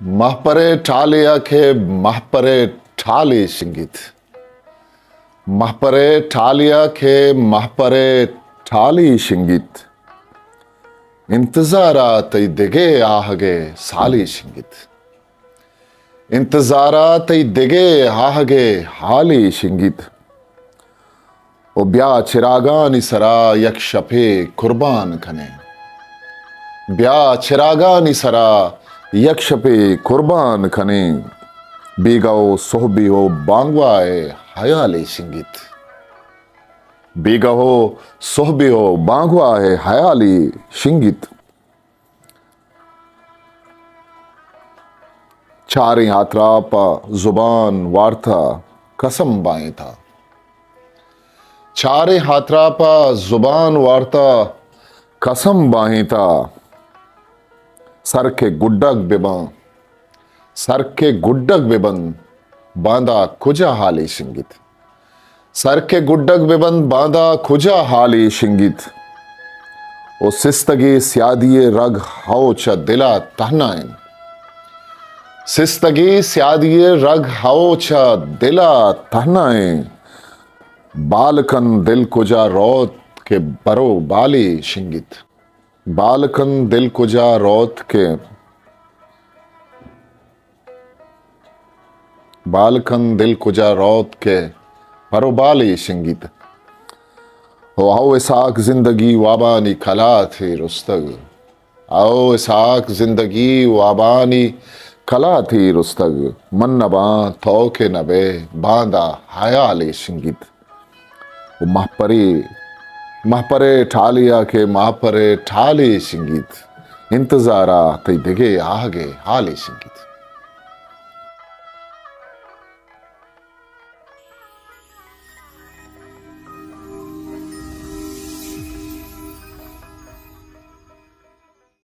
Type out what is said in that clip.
महपरे ठालिया के महपरे ठाली शिंगित महपरे ठालिया के महपरे ठाली शिंगित इंतजारा तई दिगे आहगे साली शिंगित इंतजारा तई दिगे आहगे हाली शिंगित ओ ब्या चिरागानी सरा यक शफे कुर्बान खने ब्या चिरागानी सरा यक शफे कुर्बान खने बेगाओ सोहबियो बांगवाए हयाले शिंगित बेगाहो सोहबियो बांगवाए हयाली शिंगित चारे यात्रा पा जुबान वार्ता कसम बाएं था चारे हात्रा पा जुबान वार्ता कसम बाहें था सर के गुड्डक बिबन बांदा खुजा हाली शिंगित सर के गुड्डक बिबन बांदा खुजा हाली शिंगित ओ सिस्तगी स्यादिये रग हाओ च दिला तहनाइन सिस्तगी स्यादिये रग हाओ च दिला तहनाइन बालकन दिल कुजा रौत के बरो बाली शिंगित बालकन दिल कुजा रौत के बालकन दिल कुजा रौत के बरो बाली शिंगित हो आओ इसाक जिंदगी वाबानी खला थे रुस्तग आओ इसाक जिंदगी वाबानी खला थी रुस्तग मन नबा थो के नबे बांदा हयाले शिंगित महपरे ठालिया के महपरे ठाली शिंगित इंतजारा तई दिगे आहगे हाली शिंगित।